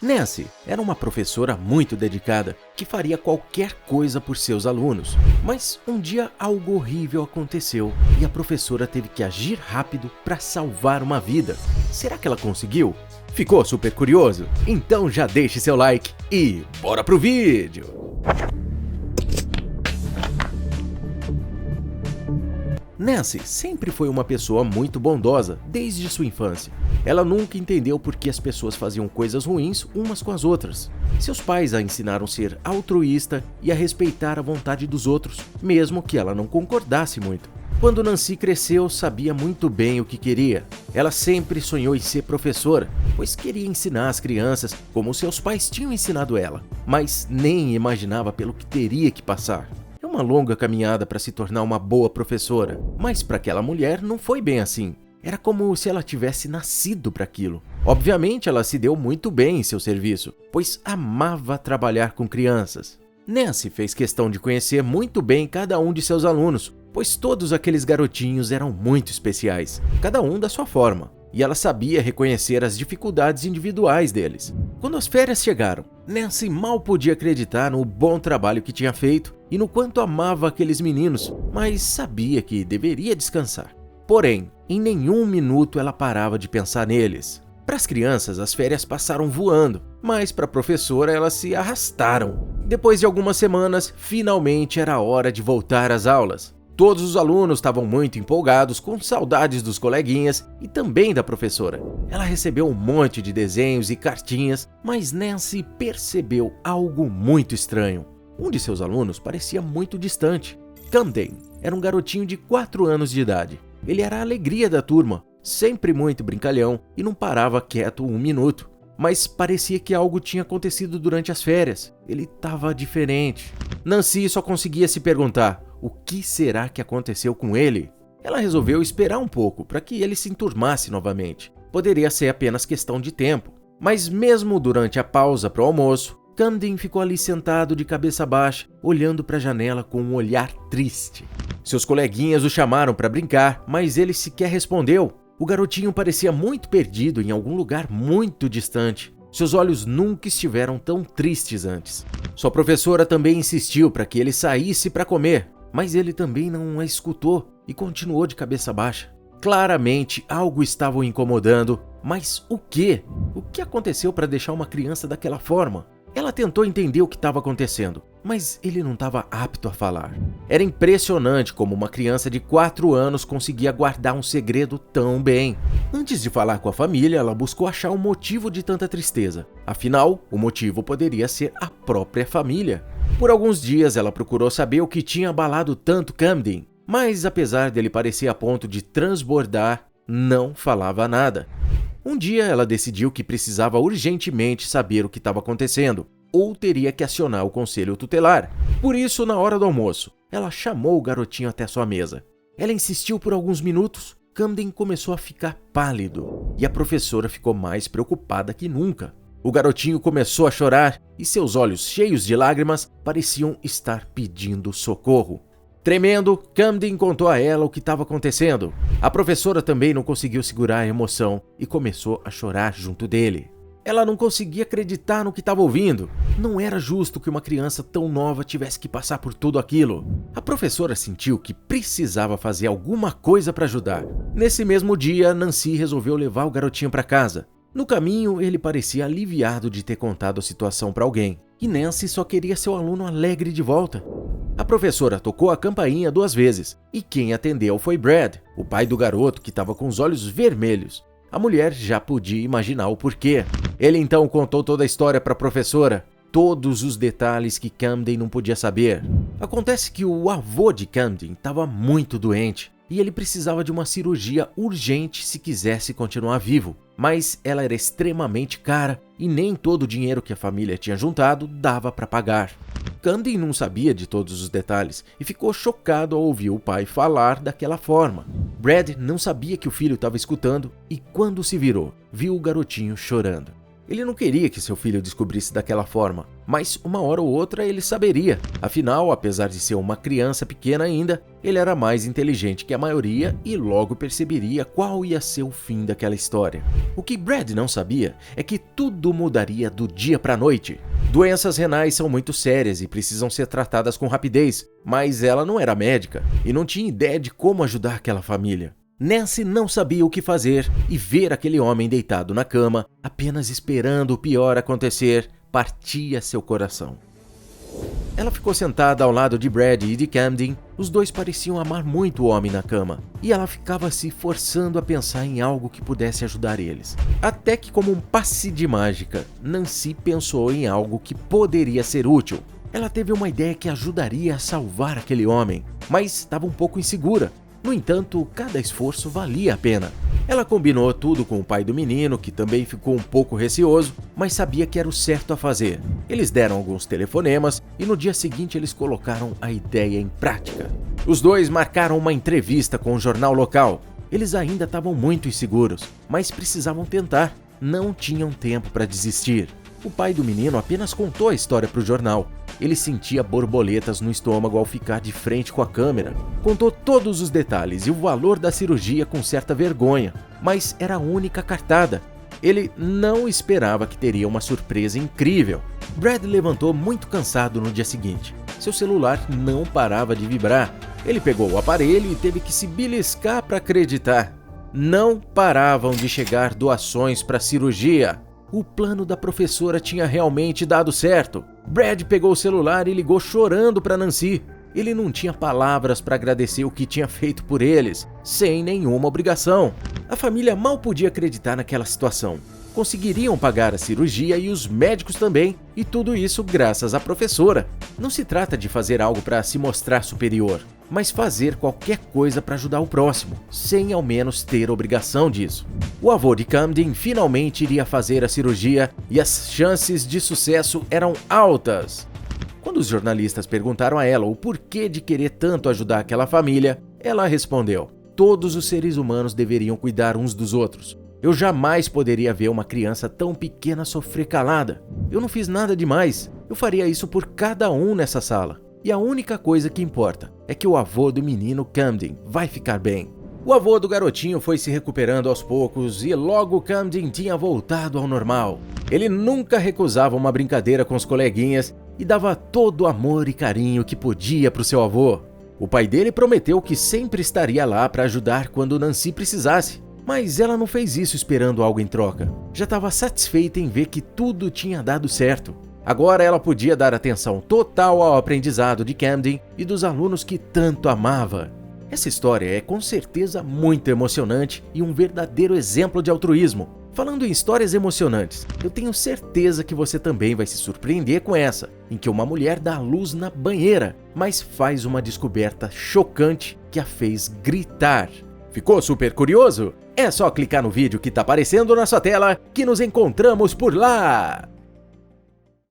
Nancy era uma professora muito dedicada, que faria qualquer coisa por seus alunos. Mas um dia algo horrível aconteceu e a professora teve que agir rápido para salvar uma vida. Será que ela conseguiu? Ficou super curioso? Então já deixe seu like e bora pro vídeo! Nancy sempre foi uma pessoa muito bondosa desde sua infância. Ela nunca entendeu por que as pessoas faziam coisas ruins umas com as outras. Seus pais a ensinaram a ser altruísta e a respeitar a vontade dos outros, mesmo que ela não concordasse muito. Quando Nancy cresceu, sabia muito bem o que queria. Ela sempre sonhou em ser professora, pois queria ensinar as crianças como seus pais tinham ensinado ela, mas nem imaginava pelo que teria que passar. É uma longa caminhada para se tornar uma boa professora, mas para aquela mulher não foi bem assim. Era como se ela tivesse nascido para aquilo. Obviamente, ela se deu muito bem em seu serviço, pois amava trabalhar com crianças. Nancy fez questão de conhecer muito bem cada um de seus alunos, pois todos aqueles garotinhos eram muito especiais, cada um da sua forma. E ela sabia reconhecer as dificuldades individuais deles. Quando as férias chegaram, Nancy mal podia acreditar no bom trabalho que tinha feito e no quanto amava aqueles meninos, mas sabia que deveria descansar. Porém, em nenhum minuto ela parava de pensar neles. Para as crianças, as férias passaram voando, mas para a professora elas se arrastaram. Depois de algumas semanas, finalmente era hora de voltar às aulas. Todos os alunos estavam muito empolgados, com saudades dos coleguinhas e também da professora. Ela recebeu um monte de desenhos e cartinhas, mas Nancy percebeu algo muito estranho. Um de seus alunos parecia muito distante. Camden era um garotinho de 4 anos de idade. Ele era a alegria da turma, sempre muito brincalhão e não parava quieto um minuto. Mas parecia que algo tinha acontecido durante as férias. Ele estava diferente. Nancy só conseguia se perguntar: o que será que aconteceu com ele? Ela resolveu esperar um pouco para que ele se enturmasse novamente. Poderia ser apenas questão de tempo. Mas mesmo durante a pausa para o almoço, Camden ficou ali sentado de cabeça baixa, olhando para a janela com um olhar triste. Seus coleguinhas o chamaram para brincar, mas ele sequer respondeu. O garotinho parecia muito perdido em algum lugar muito distante. Seus olhos nunca estiveram tão tristes antes. Sua professora também insistiu para que ele saísse para comer, mas ele também não a escutou e continuou de cabeça baixa. Claramente algo estava o incomodando, mas o quê? O que aconteceu para deixar uma criança daquela forma? Ela tentou entender o que estava acontecendo, mas ele não estava apto a falar. Era impressionante como uma criança de 4 anos conseguia guardar um segredo tão bem. Antes de falar com a família, ela buscou achar o motivo de tanta tristeza. Afinal, o motivo poderia ser a própria família. Por alguns dias, ela procurou saber o que tinha abalado tanto Camden, mas apesar dele parecer a ponto de transbordar, não falava nada. Um dia, ela decidiu que precisava urgentemente saber o que estava acontecendo, ou teria que acionar o conselho tutelar. Por isso, na hora do almoço, ela chamou o garotinho até sua mesa. Ela insistiu por alguns minutos. Camden começou a ficar pálido, e a professora ficou mais preocupada que nunca. O garotinho começou a chorar, e seus olhos cheios de lágrimas pareciam estar pedindo socorro. Tremendo, Camden contou a ela o que estava acontecendo. A professora também não conseguiu segurar a emoção e começou a chorar junto dele. Ela não conseguia acreditar no que estava ouvindo. Não era justo que uma criança tão nova tivesse que passar por tudo aquilo. A professora sentiu que precisava fazer alguma coisa para ajudar. Nesse mesmo dia, Nancy resolveu levar o garotinho para casa. No caminho, ele parecia aliviado de ter contado a situação para alguém. E Nancy só queria seu aluno alegre de volta. A professora tocou a campainha 2 vezes, e quem atendeu foi Brad, o pai do garoto que estava com os olhos vermelhos. A mulher já podia imaginar o porquê. Ele então contou toda a história para a professora, todos os detalhes que Camden não podia saber. Acontece que o avô de Camden estava muito doente, e ele precisava de uma cirurgia urgente se quisesse continuar vivo. Mas ela era extremamente cara e nem todo o dinheiro que a família tinha juntado dava para pagar. Camden não sabia de todos os detalhes e ficou chocado ao ouvir o pai falar daquela forma. Brad não sabia que o filho estava escutando e quando se virou, viu o garotinho chorando. Ele não queria que seu filho descobrisse daquela forma, mas uma hora ou outra ele saberia. Afinal, apesar de ser uma criança pequena ainda, ele era mais inteligente que a maioria e logo perceberia qual ia ser o fim daquela história. O que Brad não sabia é que tudo mudaria do dia para a noite. Doenças renais são muito sérias e precisam ser tratadas com rapidez, mas ela não era médica e não tinha ideia de como ajudar aquela família. Nancy não sabia o que fazer e ver aquele homem deitado na cama, apenas esperando o pior acontecer, partia seu coração. Ela ficou sentada ao lado de Brad e de Camden. Os dois pareciam amar muito o homem na cama, e ela ficava se forçando a pensar em algo que pudesse ajudar eles. Até que, como um passe de mágica, Nancy pensou em algo que poderia ser útil. Ela teve uma ideia que ajudaria a salvar aquele homem, mas estava um pouco insegura. No entanto, cada esforço valia a pena. Ela combinou tudo com o pai do menino, que também ficou um pouco receoso, mas sabia que era o certo a fazer. Eles deram alguns telefonemas e no dia seguinte eles colocaram a ideia em prática. Os dois marcaram uma entrevista com o jornal local. Eles ainda estavam muito inseguros, mas precisavam tentar. Não tinham tempo para desistir. O pai do menino apenas contou a história para o jornal. Ele sentia borboletas no estômago ao ficar de frente com a câmera. Contou todos os detalhes e o valor da cirurgia com certa vergonha, mas era a única cartada. Ele não esperava que teria uma surpresa incrível. Brad levantou muito cansado no dia seguinte. Seu celular não parava de vibrar. Ele pegou o aparelho e teve que se beliscar para acreditar. Não paravam de chegar doações para a cirurgia. O plano da professora tinha realmente dado certo. Brad pegou o celular e ligou chorando para Nancy. Ele não tinha palavras para agradecer o que tinha feito por eles, sem nenhuma obrigação. A família mal podia acreditar naquela situação. Conseguiriam pagar a cirurgia e os médicos também, e tudo isso graças à professora. Não se trata de fazer algo para se mostrar superior, mas fazer qualquer coisa para ajudar o próximo, sem ao menos ter obrigação disso. O avô de Camden finalmente iria fazer a cirurgia e as chances de sucesso eram altas. Quando os jornalistas perguntaram a ela o porquê de querer tanto ajudar aquela família, ela respondeu: todos os seres humanos deveriam cuidar uns dos outros. Eu jamais poderia ver uma criança tão pequena sofrer calada. Eu não fiz nada demais. Eu faria isso por cada um nessa sala. E a única coisa que importa é que o avô do menino Camden vai ficar bem. O avô do garotinho foi se recuperando aos poucos e logo Camden tinha voltado ao normal. Ele nunca recusava uma brincadeira com os coleguinhas e dava todo o amor e carinho que podia para o seu avô. O pai dele prometeu que sempre estaria lá para ajudar quando Nancy precisasse. Mas ela não fez isso esperando algo em troca. Já estava satisfeita em ver que tudo tinha dado certo. Agora ela podia dar atenção total ao aprendizado de Camden e dos alunos que tanto amava. Essa história é com certeza muito emocionante e um verdadeiro exemplo de altruísmo. Falando em histórias emocionantes, eu tenho certeza que você também vai se surpreender com essa, em que uma mulher dá à luz na banheira, mas faz uma descoberta chocante que a fez gritar. Ficou super curioso? É só clicar no vídeo que está aparecendo na sua tela que nos encontramos por lá!